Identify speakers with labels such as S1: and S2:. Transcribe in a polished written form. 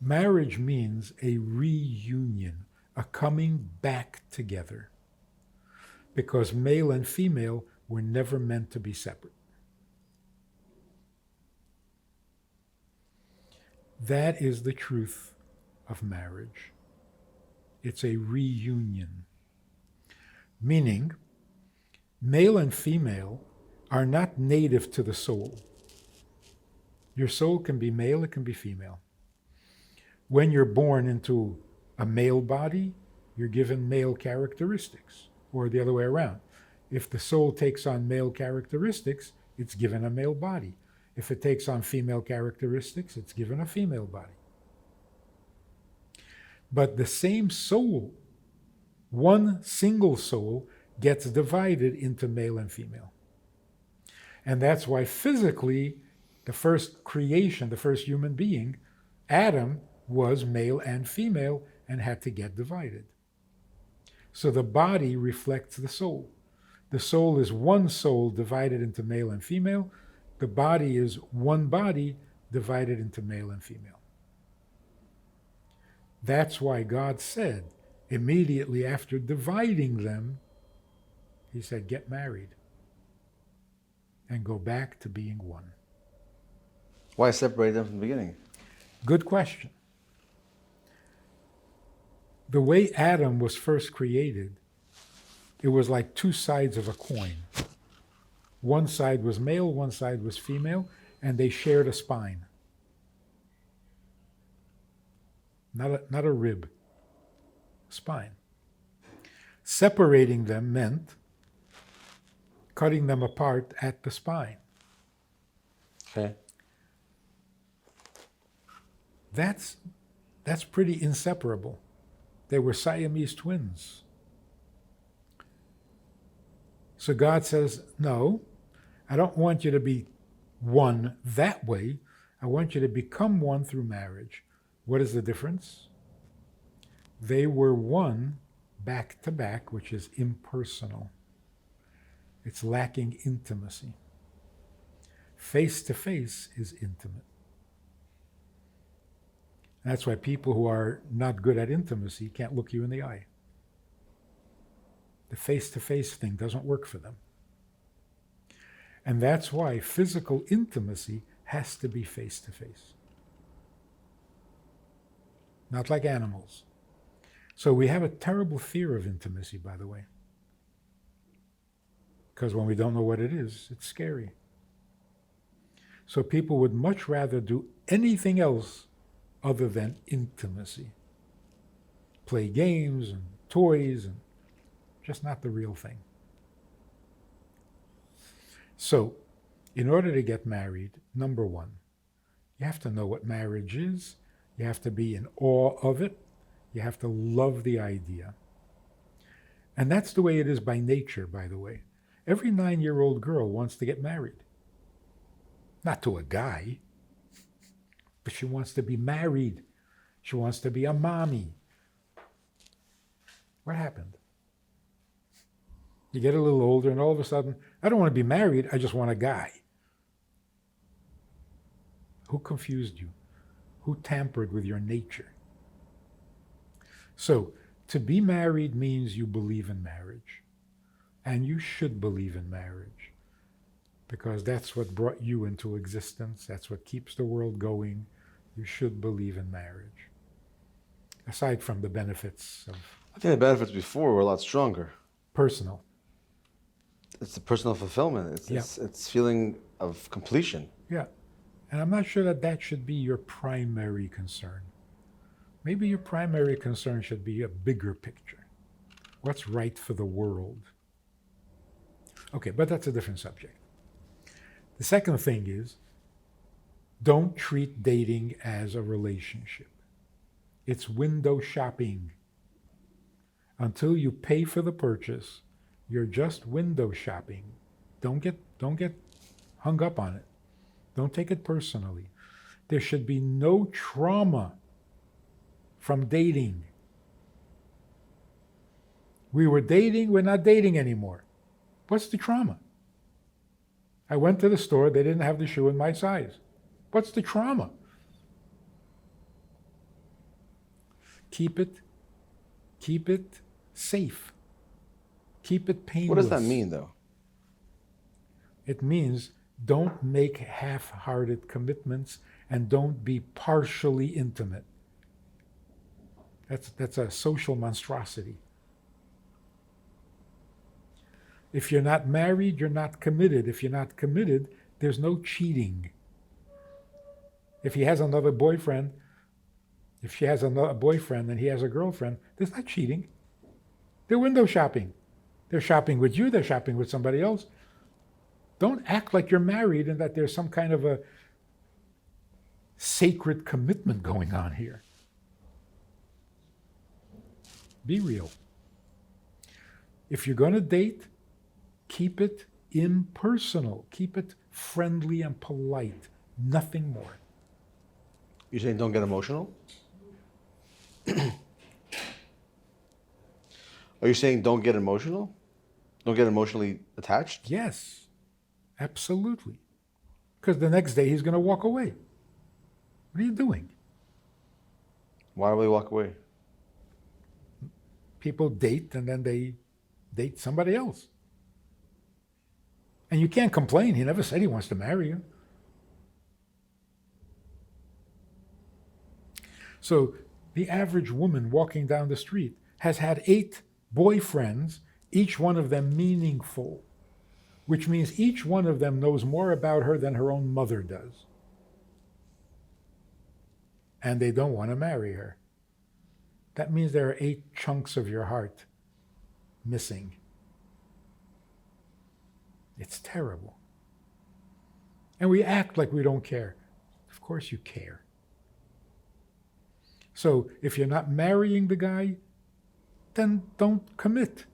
S1: Marriage means a reunion, a coming back together, because male and female were never meant to be separate. That is the truth of marriage. It's a reunion. Meaning, male and female are not native to the soul. Your soul can be male, it can be female. When you're born into a male body, you're given male characteristics, or the other way around. If the soul takes on male characteristics, it's given a male body. If it takes on female characteristics, it's given a female body. But the same soul, one single soul, gets divided into male and female. And that's why physically, the first creation, the first human being, Adam, was male and female and had to get divided. So the body reflects the soul. The soul is one soul divided into male and female. The body is one body divided into male and female. That's why God said, immediately after dividing them, he said, get married and go back to being one.
S2: Why separate them from the beginning?
S1: Good question. The way Adam was first created, it was like two sides of a coin. One side was male, one side was female, and they shared a spine. Not a rib, spine. Separating them meant cutting them apart at the spine.
S2: Okay.
S1: That's pretty inseparable. They were Siamese twins. So God says, no, I don't want you to be one that way. I want you to become one through marriage. What is the difference? They were one back to back, which is impersonal. It's lacking intimacy. Face to face is intimate. That's why people who are not good at intimacy can't look you in the eye. The face-to-face thing doesn't work for them. And that's why physical intimacy has to be face-to-face. Not like animals. So we have a terrible fear of intimacy, by the way. Because when we don't know what it is, it's scary. So people would much rather do anything else other than intimacy. Play games and toys, and just not the real thing. So, in order to get married, number one, you have to know what marriage is. You have to be in awe of it. You have to love the idea. And that's the way it is by nature, by the way. Every 9-year-old girl wants to get married. Not to a guy, but she wants to be married. She wants to be a mommy. What happened? You get a little older and all of a sudden, I don't want to be married, I just want a guy. Who confused you? Who tampered with your nature? So, to be married means you believe in marriage. And you should believe in marriage. Because that's what brought you into existence. That's what keeps the world going. You should believe in marriage. Aside from the benefits of...
S2: I think the benefits before were a lot stronger.
S1: Personal.
S2: It's the personal fulfillment. It's feeling of completion.
S1: Yeah. And I'm not sure that that should be your primary concern. Maybe your primary concern should be a bigger picture. What's right for the world? Okay, but that's a different subject. The second thing is, don't treat dating as a relationship. It's window shopping. Until you pay for the purchase, you're just window shopping. Don't get hung up on it. Don't take it personally. There should be no trauma from dating. We were dating, we're not dating anymore. What's the trauma? I went to the store, they didn't have the shoe in my size. What's the trauma? Keep it safe. Keep it painless.
S2: What does that mean, though?
S1: It means don't make half-hearted commitments and don't be partially intimate. That's a social monstrosity. If you're not married, you're not committed. If you're not committed, there's no cheating. If he has another boyfriend, if she has another boyfriend and he has a girlfriend, there's not cheating. They're window shopping. They're shopping with you, they're shopping with somebody else. Don't act like you're married and that there's some kind of a sacred commitment going on here. Be real. If you're going to date, keep it impersonal. Keep it friendly and polite. Nothing more.
S2: You're saying don't get emotional? Are you saying don't get emotional? Don't get emotionally attached?
S1: Yes, absolutely. Because the next day he's going to walk away. What are you doing?
S2: Why do they walk away?
S1: People date and then they date somebody else. And you can't complain. He never said he wants to marry you. So the average woman walking down the street has had 8 boyfriends, each one of them meaningful, which means each one of them knows more about her than her own mother does. And they don't want to marry her. That means there are 8 chunks of your heart missing. It's terrible. And we act like we don't care. Of course you care. So if you're not marrying the guy, then don't commit.